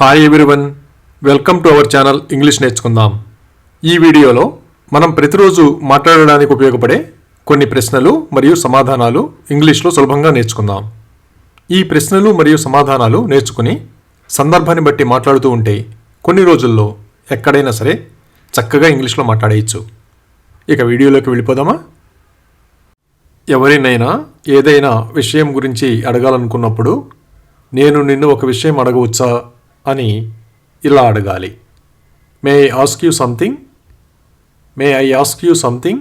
Hi everyone, welcome to our channel English నేర్చుకుందాం. ఈ వీడియోలో మనం ప్రతిరోజు మాట్లాడడానికి ఉపయోగపడే కొన్ని ప్రశ్నలు మరియు సమాధానాలు ఇంగ్లీష్లో సులభంగా నేర్చుకుందాం. ఈ ప్రశ్నలు మరియు సమాధానాలు నేర్చుకుని సందర్భాన్ని బట్టి మాట్లాడుతూ ఉంటే కొన్ని రోజుల్లో ఎక్కడైనా సరే చక్కగా ఇంగ్లీష్లో మాట్లాడేయచ్చు. ఇక వీడియోలోకి వెళ్ళిపోదామా? ఎవరినైనా ఏదైనా విషయం గురించి అడగాలనుకున్నప్పుడు నేను నిన్ను ఒక విషయం అడగవచ్చా అని ఇలా అడగాలి. May I ask you something? May I ask you something?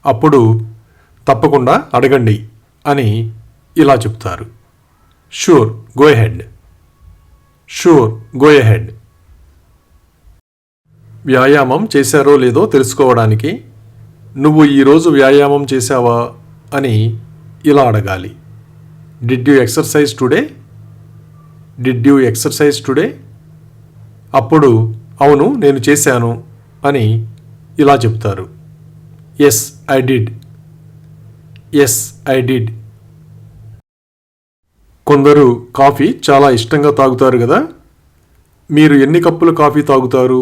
అప్పుడు తప్పకుండా అడగండి అని ఇలా చెప్తారు. Sure, go ahead. Sure, go ahead. వ్యాయామం చేశారో లేదో తెలుసుకోవడానికి నువ్వు ఈరోజు వ్యాయామం చేశావా అని ఇలా అడగాలి. Did you exercise today? Did you exercise today? అప్పుడు అవును నేను చేశాను అని ఇలా చెప్తారు. Yes I did. Yes I did. కొందరు కాఫీ చాలా ఇష్టంగా తాగుతారు కదా, మీరు ఎన్ని కప్పులు కాఫీ తాగుతారు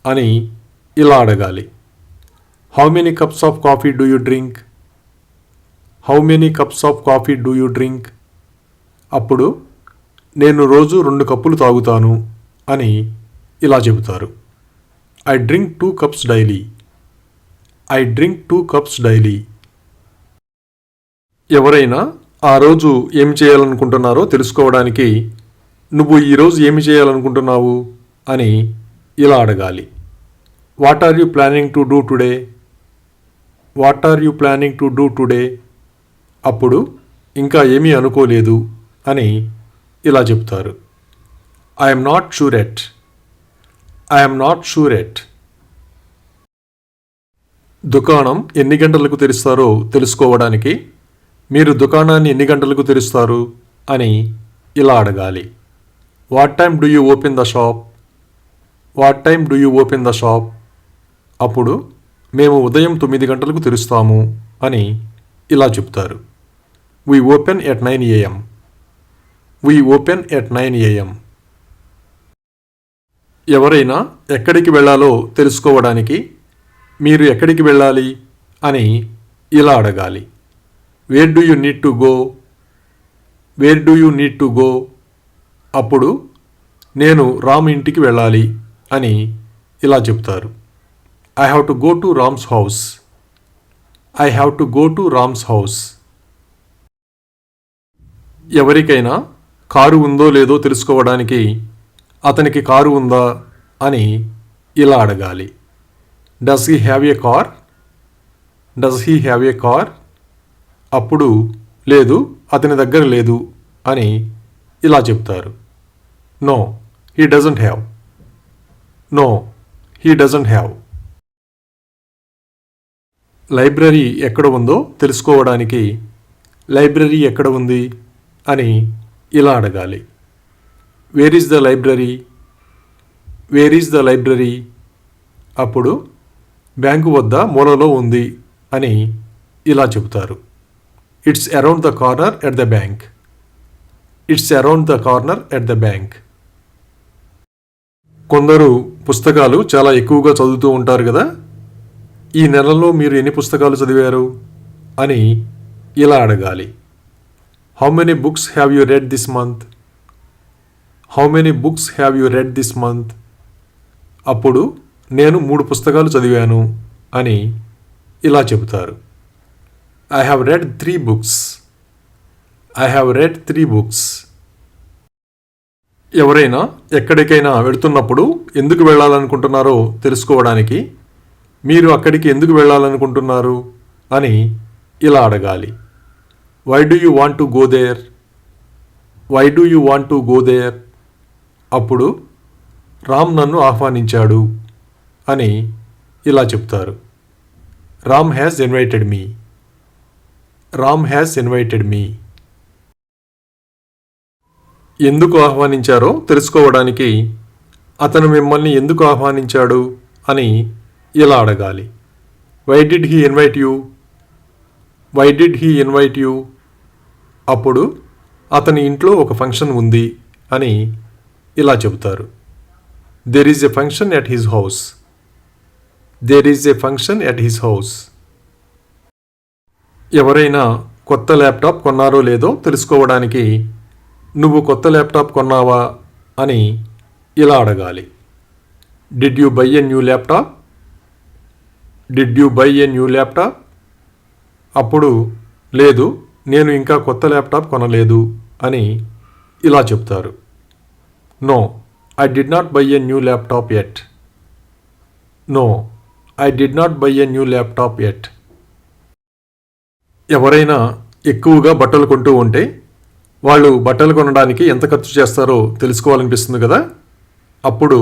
అని ఇలా అడగాలి. How many cups of coffee do you drink? How many cups of coffee do you drink? అప్పుడు నేను రోజు 2 కప్పులు తాగుతాను అని ఇలా చెబుతారు. I drink 2 cups daily. I drink 2 cups daily. ఎవరైనా ఆ రోజు ఏమి చేయాలనుకుంటున్నారో తెలుసుకోవడానికి నువ్వు ఈరోజు ఏమి చేయాలనుకుంటున్నావు అని ఇలా అడగాలి. What are you planning to do today? What are you planning to do today? అప్పుడు ఇంకా ఏమీ అనుకోలేదు అని ఇలా చెప్తారు. I'm not sure yet. I'm not sure yet. దుకాణం ఎన్ని గంటలకు తెరుస్తారో తెలుసుకోవడానికి మీరు దుకాణాన్ని ఎన్ని గంటలకు తెరుస్తారు అని ఇలా అడగాలి. What time do you open the shop? What time do you open the shop? అప్పుడు మేము ఉదయం 9 గంటలకు తెరుస్తాము అని ఇలా చెప్తారు. We open at 9 AM. We open at 9 AM. ఎవరైనా ఎక్కడికి వెళ్ళాలో తెలుసుకోవడానికి మీరు ఎక్కడికి వెళ్ళాలి అని ఇలా అడగాలి. Where do you need to go? Where do you need to go? అప్పుడు నేను రామ్ ఇంటికి వెళ్ళాలి అని ఇలా చెప్తారు. I have to go to Ram's house. I have to go to Ram's house. ఎవరికైనా కారు ఉందో లేదో తెలుసుకోవడానికి అతనికి కారు ఉందా అని ఇలా అడగాలి. Does he have a car? Does he have a car? అప్పుడు లేదు, అతని దగ్గర లేదు అని ఇలా చెప్తారు. No, he doesn't have. No, he doesn't have. Library ఎక్కడ ఉందో తెలుసుకోవడానికి లైబ్రరీ ఎక్కడ ఉంది అని ఇలా అడగాలి. Where is the library? Where is the library? అప్పుడు బ్యాంకు వద్ద మూలలో ఉంది అని ఇలా చెబుతారు. It's around the corner at the bank. It's around the corner at the bank. కొందరు పుస్తకాలు చాలా ఎక్కువగా చదువుతూ ఉంటారు కదా, ఈ నెలలో మీరు ఎన్ని పుస్తకాలు చదివారు అని ఇలా అడగాలి. How many books have you red this month? How many books have you red this month? అప్పుడు నేను 3 పుస్తకాలు చదివాను అని ఇలా చెబుతారు. I have read 3 books. I have read 3 books. ఎవరైనా ఎక్కడికైనా వెళుతున్నప్పుడు ఎందుకు వెళ్ళాలనుకుంటున్నారో తెలుసుకోవడానికి మీరు అక్కడికి ఎందుకు వెళ్ళాలనుకుంటున్నారు అని ఇలా అడగాలి. Why do you want to go there? Why do you want to go there? అప్పుడు రామ్ నన్ను ఆహ్వానించాడు అని ఇలా చెప్తారు. Ram has invited me. Ram has invited me. ఎందుకు ఆహ్వానించారో తెలుసుకోవడానికి అతను మిమ్మల్ని ఎందుకు ఆహ్వానించాడు అని ఇలా అడగాలి. Why did he invite you? Why did he invite you? అప్పుడు అతని ఇంట్లో ఒక ఫంక్షన్ ఉంది అని ఇలా చెబుతారు. There is a function at his house. There is a function at his house. ఎవరైనా కొత్త ల్యాప్టాప్ కొన్నారో లేదో తెలుసుకోవడానికి నువ్వు కొత్త ల్యాప్టాప్ కొన్నావా అని ఇలా అడగాలి. Did you by a new laptop? Did you by a new laptop? అప్పుడు లేదు, నేను ఇంకా కొత్త ల్యాప్టాప్ కొనలేదు అని ఇలా చెప్తారు. No, I did not buy a new laptop yet. No, I did not buy a new laptop yet. ఎవరైనా ఎక్కువగా బట్టలు కొంటూ ఉంటే వాళ్ళు బట్టలు కొనడానికి ఎంత ఖర్చు చేస్తారో తెలుసుకోవాలనిపిస్తుంది కదా. అప్పుడు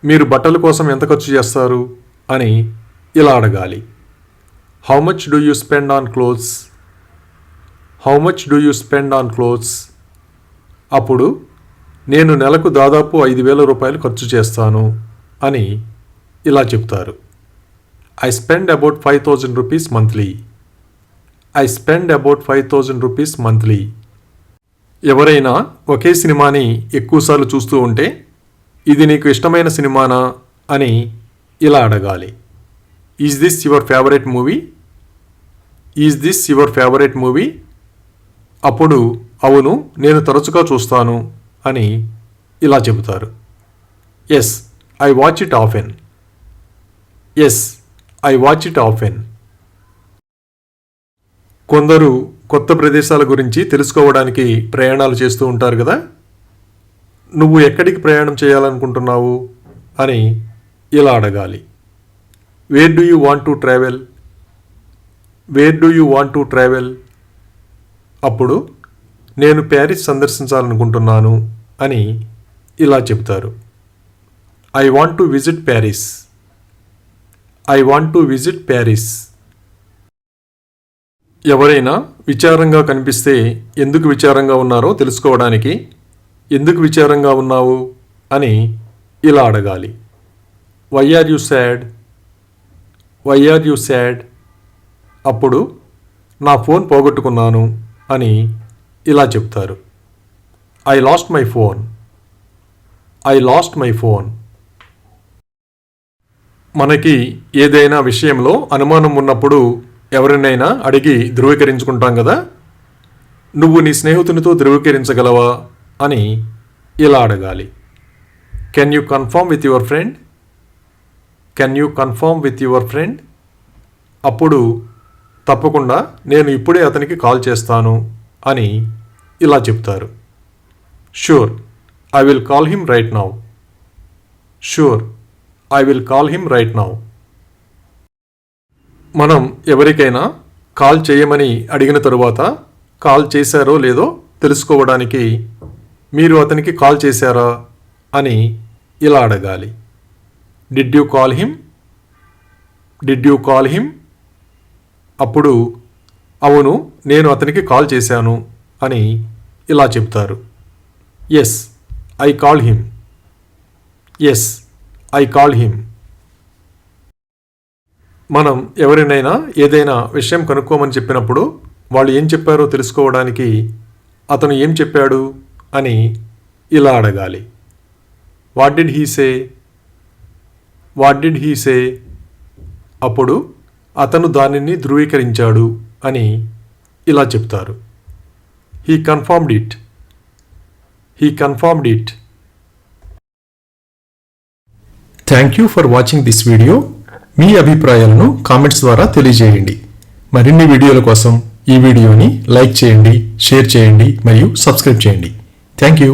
మీరు బట్టల కోసం ఎంత ఖర్చు చేస్తారు అని ఇలా అడగాలి. How much do you spend on clothes? How much do you spend on clothes? అప్పుడు నేను నెలకు దాదాపు 5,000 రూపాయలు ఖర్చు చేస్తాను అని ఇలా చెప్తారు. I spend about 5,000 rupees monthly. I spend about 5,000 rupees monthly. ఎవరైనా ఒకే సినిమాని ఎక్కువసార్లు చూస్తూ ఉంటే ఇది నీకు ఇష్టమైన సినిమానా అని ఇలా అడగాలి. Is this your favourite movie? Is this your favourite movie? అప్పుడు అవును, నేను తరచుగా చూస్తాను అని ఇలా చెబుతారు. Yes, I watch it often. Yes, I watch it often. కొందరు కొత్త ప్రదేశాల గురించి తెలుసుకోవడానికి ప్రయాణాలు చేస్తూ ఉంటారు కదా. నువ్వు ఎక్కడికి ప్రయాణం చేయాలనుకుంటున్నావు అని ఇలా అడగాలి. Where do you want to travel? Wear do you want to travel? అప్పుడు నేను ప్యారిస్ సందర్శించాలనుకుంటున్నాను అని ఇలా చెప్తారు. I want to visit Paris. I want to visit Paris. ఎవరైనా విచారంగా కనిపిస్తే ఎందుకు విచారంగా ఉన్నారో తెలుసుకోవడానికి ఎందుకు విచారంగా ఉన్నావు అని ఇలా అడగాలి. Why are you sad? Why are you sad? అప్పుడు నా ఫోన్ పోగొట్టుకున్నాను అని ఇలా చెప్తారు. I lost my phone. I lost my phone. మనకి ఏదైనా విషయంలో అనుమానం ఉన్నప్పుడు ఎవరినైనా అడిగి ధృవీకరించుకుంటాం కదా. నువ్వు నీ స్నేహితునితో ధృవీకరించగలవా అని ఇలా అడగాలి. Can you confirm with your friend? Can you confirm with your friend? అప్పుడు తప్పకుండా నేను ఇప్పుడే అతనికి కాల్ చేస్తాను అని ఇలా చెప్తారు. Sure, I will call him right now. Sure, I will call him right now. మనం ఎవరికైనా కాల్ చేయమని అడిగిన తరువాత కాల్ చేశారో లేదో తెలుసుకోవడానికి మీరు అతనికి కాల్ చేశారా అని ఇలా అడగాలి. Did you call him? Did you call him? అప్పుడు అవును, నేను అతనికి కాల్ చేశాను అని ఇలా చెప్తారు. Yes, I call him. Yes, I call him. మనం ఎవరినైనా ఏదైనా విషయం కనుక్కోమని చెప్పినప్పుడు వాళ్ళు ఏం చెప్పారో తెలుసుకోవడానికి అతను ఏం చెప్పాడు అని ఇలా అడగాలి. What did he say? What did he say? అప్పుడు అతను దానిని ధృవీకరించాడు అని ఇలా చెప్తారు. He confirmed it. He confirmed it. Thank you for watching this video. మీ అభిప్రాయాలను కామెంట్స్ ద్వారా తెలియజేయండి. మరిన్ని వీడియోల కోసం ఈ వీడియోని లైక్ చేయండి, షేర్ చేయండి మరియు సబ్స్క్రైబ్ చేయండి. Thank you.